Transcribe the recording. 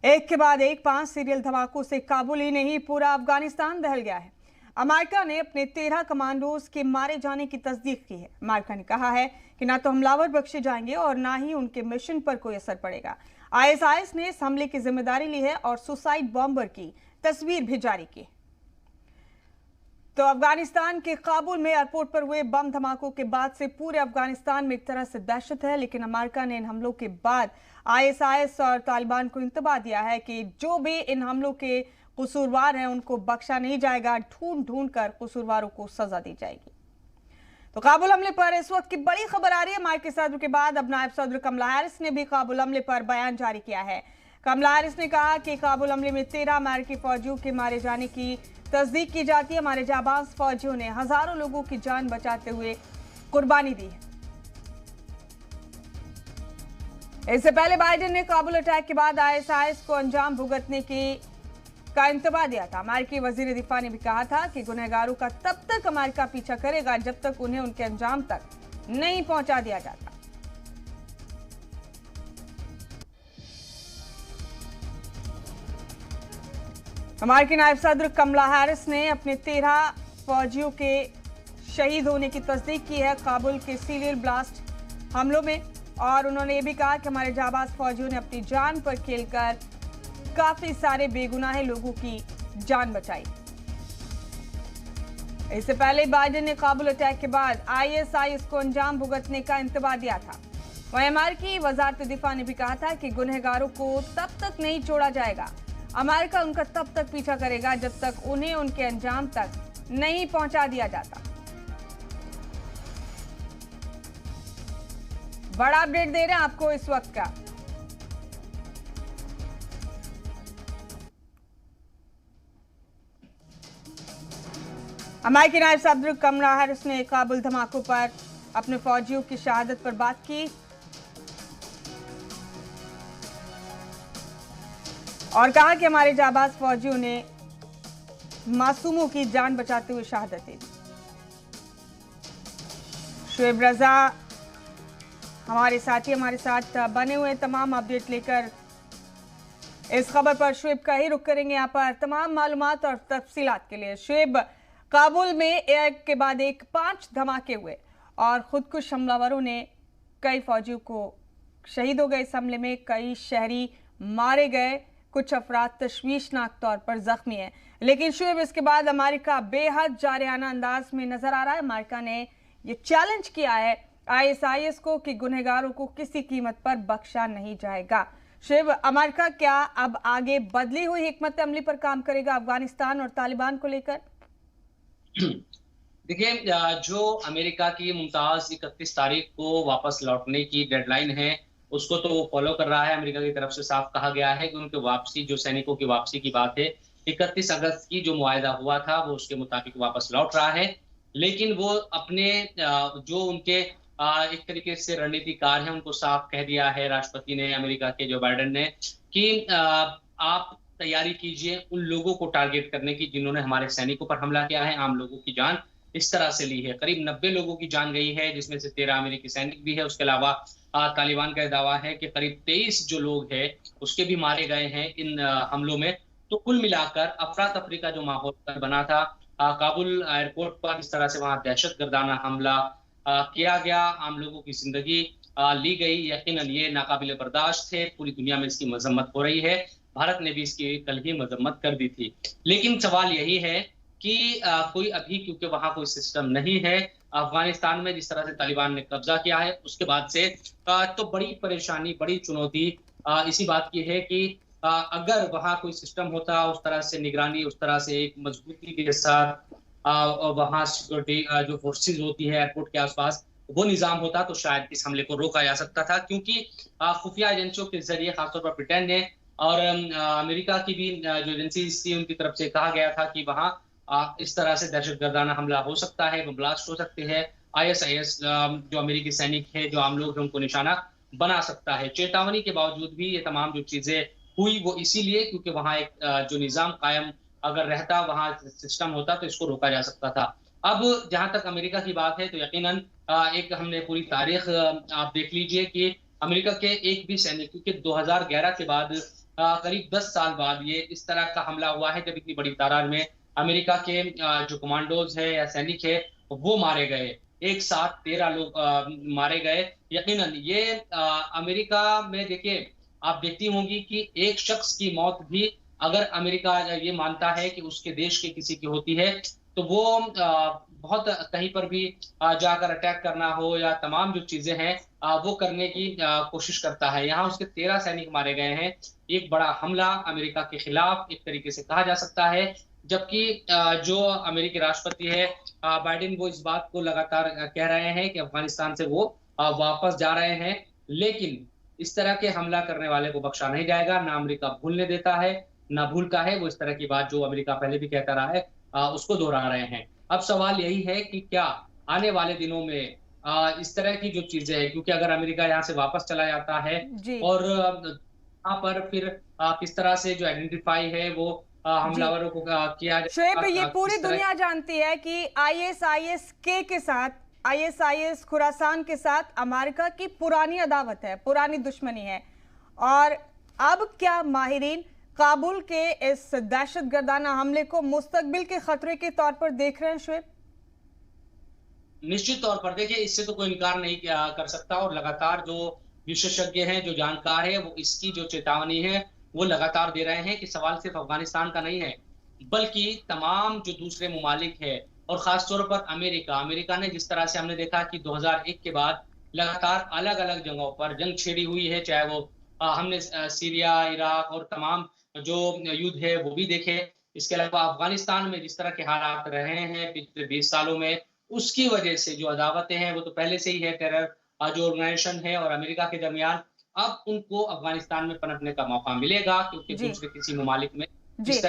एक के बाद एक 5 सीरियल धमाकों से काबुल ही नहीं, पूरा अफगानिस्तान दहल गया है। अमेरिका ने अपने 13 कमांडोज के मारे जाने की तस्दीक की है। अमेरिका ने कहा है कि ना तो हमलावर बख्शे जाएंगे और ना ही उनके मिशन पर कोई असर पड़ेगा। आईएसआईएस ने इस हमले की जिम्मेदारी ली है और सुसाइड बॉम्बर की तस्वीर भी जारी की। तो अफगानिस्तान के काबुल में एयरपोर्ट पर हुए बम धमाकों के बाद से पूरे अफगानिस्तान में एक तरह से दहशत है, लेकिन अमेरिका ने इन हमलों के बाद आईएसआईएस और तालिबान को इंतबाह दिया है कि जो भी इन हमलों के कसूरवार हैं उनको बख्शा नहीं जाएगा, ढूंढ ढूंढ कर कसूरवारों को सजा दी जाएगी। तो काबुल हमले पर इस वक्त की बड़ी खबर आ रही है। अमेरिकी सदर के बाद अब नायब सदर कमला हैरिस ने भी काबुल हमले पर बयान जारी किया है। कमला हैरिस ने कहा कि काबुल हमले में 13 अमेरिकी फौजियों के मारे जाने की तस्दीक की जाती है। हमारे जाबाज फौजियों ने हजारों लोगों की जान बचाते हुए कुर्बानी दी है। इससे पहले बाइडेन ने काबुल अटैक के बाद आईएसआईएस को अंजाम भुगतने का इंतबाह दिया था। अमेरिकी वजीर दिफा ने भी कहा था कि गुनहगारों का तब तक अमेरिका पीछा करेगा जब तक उन्हें उनके अंजाम तक नहीं पहुंचा दिया जाता। अमेरिकी नायब सदर कमला हैरिस ने अपने 13 फौजियों के शहीद होने की तस्दीक की है काबुल के सीरियल ब्लास्ट हमलों में, और उन्होंने ये भी कहा कि हमारे जाबाज फौजियों ने अपनी जान पर खेलकर काफी सारे बेगुनाह लोगों की जान बचाई। इससे पहले बाइडेन ने काबुल अटैक के बाद आईएसआईएस को अंजाम भुगतने का इंतबाह दिया था। वहीं अमेरिकी वजारत दिफा ने भी कहा था कि गुनहगारों को तब तक नहीं छोड़ा जाएगा, अमेरिका उनका तब तक पीछा करेगा जब तक उन्हें उनके अंजाम तक नहीं पहुंचा दिया जाता। बड़ा अपडेट दे रहे हैं आपको इस वक्त का। अमेरिकी नायब सदर कमला हैरिस ने काबुल धमाकों पर अपने फौजियों की शहादत पर बात की और कहा कि हमारे जाबाज फौजियों ने मासूमों की जान बचाते हुए शहादत दी। शुएब रजा हमारे साथ बने हुए तमाम अपडेट लेकर इस खबर पर शुएब का ही रुख करेंगे यहाँ पर तमाम मालूमात और तफसीलात के लिए। शुएब, काबुल में एक के बाद एक 5 धमाके हुए और खुदकुश हमलावरों ने कई फौजियों को शहीद हो गए। इस हमले में कई शहरी मारे गए, कुछ अफराद तशवीशनाक तौर पर जख्मी है। लेकिन शुएब, इसके बाद अमेरिका बेहद जारहाना अंदाज में नजर आ रहा है। अमेरिका ने यह चैलेंज किया है आईएसआईएस को कि गुनहगारों को किसी कीमत पर बख्शा नहीं जाएगा। शुएब, अमेरिका क्या अब आगे बदली हुई हिकमत अमली पर काम करेगा अफगानिस्तान और तालिबान को लेकर? देखिए, जो अमेरिका की मुमताज 31 तारीख को वापस लौटने की डेडलाइन है उसको तो वो फॉलो कर रहा है। अमेरिका की तरफ से साफ कहा गया है कि उनके वापसी, जो सैनिकों की वापसी की बात है, 31 अगस्त की जो मुआहदा हुआ था वो उसके मुताबिक वापस लौट रहा है। लेकिन वो अपने जो उनके एक तरीके से रणनीतिकार हैं उनको साफ कह दिया है राष्ट्रपति ने, अमेरिका के जो बाइडेन ने, कि आप तैयारी कीजिए उन लोगों को टारगेट करने की जिन्होंने हमारे सैनिकों पर हमला किया है, आम लोगों की जान इस तरह से ली है। करीब 90 लोगों की जान गई है, जिसमें से 13 अमेरिकी सैनिक भी है। उसके अलावा तालिबान का दावा है कि करीब 23 जो लोग हैं उसके भी मारे गए हैं इन हमलों में। तो कुल मिलाकर अफरा तफरी का जो माहौल बना था काबुल एयरपोर्ट पर, इस तरह से वहां दहशतगर्दाना हमला किया गया, आम लोगों की जिंदगी ली गई, यकीनन ये नाकाबिले बर्दाश्त थे। पूरी दुनिया में इसकी मजम्मत हो रही है, भारत ने भी इसकी कल ही मजम्मत कर दी थी। लेकिन सवाल यही है कि कोई अभी, क्योंकि वहां कोई सिस्टम नहीं है अफगानिस्तान में, जिस तरह से तालिबान ने कब्जा किया है उसके बाद से, तो बड़ी परेशानी, बड़ी चुनौती इसी बात की है कि अगर वहां कोई सिस्टम होता, उस तरह से निगरानी, उस तरह से एक मजबूती के साथ वहां सिक्योरिटी जो फोर्सेज होती है एयरपोर्ट के आसपास, वो निजाम होता तो शायद इस हमले को रोका जा सकता था। क्योंकि खुफिया एजेंसियों के जरिए, खासतौर पर ब्रिटेन ने और अमेरिका की भी जो एजेंसीज थी उनकी तरफ से कहा गया था कि वहां इस तरह से दहशतगर्दाना हमला हो सकता है, ब्लास्ट हो सकते हैं, आईएसआईएस जो अमेरिकी सैनिक है, जो आम लोग हैं, उनको निशाना बना सकता है। चेतावनी के बावजूद भी ये तमाम जो चीजें हुई वो इसीलिए क्योंकि वहां एक जो निजाम कायम अगर रहता, वहां सिस्टम होता, तो इसको रोका जा सकता था। अब जहां तक अमेरिका की बात है तो यकीनन एक हमने पूरी तारीख आप देख लीजिए कि अमेरिका के एक भी सैनिक, क्योंकि 2011 के बाद करीब 10 साल बाद ये इस तरह का हमला हुआ है, जब इतनी बड़ी तादाद में अमेरिका के जो कमांडोज है या सैनिक है वो मारे गए। एक साथ 13 लोग मारे गए। यकीनन ये अमेरिका में देखिए, आप देखती होंगी कि एक शख्स की मौत भी अगर अमेरिका ये मानता है कि उसके देश के किसी की होती है, तो वो बहुत कहीं पर भी जाकर अटैक करना हो या तमाम जो चीजें हैं वो करने की कोशिश करता है। यहाँ उसके 13 सैनिक मारे गए हैं। एक बड़ा हमला अमेरिका के खिलाफ एक तरीके से कहा जा सकता है। जबकि जो अमेरिकी राष्ट्रपति है बाइडेन, वो इस बात को लगातार कह रहे हैं कि अफगानिस्तान से वो वापस जा रहे हैं। लेकिन इस तरह के हमला करने वाले को बख्शा नहीं जाएगा, ना अमेरिका भूलने देता है, ना भूलता है। वो इस तरह की बात जो अमेरिका पहले भी कहता रहा है उसको दोहरा रहे हैं। अब सवाल यही है कि क्या आने वाले दिनों में इस तरह की जो चीजें हैं, क्योंकि अगर अमेरिका यहाँ से वापस चला जाता है जी। और वहाँ पर फिर किस तरह से जो आइडेंटिफाई है वो जी हमलावरों को किया शोएब, ये जाएगा, पूरी किस तरह। दुनिया जानती है कि आईएसआईएस के साथ, आईएसआईएस खुरासान के साथ अमेरिका की पुरानी अदावत है, पुरानी दुश्मनी है। और अब क्या माहिरीन काबुल के इस दहशतगर्दाना हमले को मुस्तकबिल के खतरे के तौर पर देख रहे हैं शोएब? निश्चित तौर पर देखिए, इससे तो कोई इनकार नहीं कर सकता, और लगातार जो विशेषज्ञ हैं, जो जानकार है, वो इसकी जो चेतावनी है वो लगातार दे रहे हैं कि सवाल सिर्फ अफगानिस्तान का नहीं है, बल्कि तमाम जो दूसरे ममालिक है, और खासतौर पर अमेरिका ने जिस तरह से हमने देखा कि 2001 के बाद लगातार अलग अलग जगहों पर जंग छेड़ी हुई है, चाहे वो हमने सीरिया, इराक और तमाम जो युद्ध है वो भी देखे। इसके अलावा अफगानिस्तान में जिस तरह के हालात रहे हैं पिछले 20 सालों में, उसकी वजह से जो अदावतें हैं वो तो पहले से ही है, टेरर जो ऑर्गेनाइजेशन है और अमेरिका के दरमियान। अब उनको अफगानिस्तान में पनपने का मौका मिलेगा, क्योंकि जी दूसरे किसी ममालिक में जी इस तरह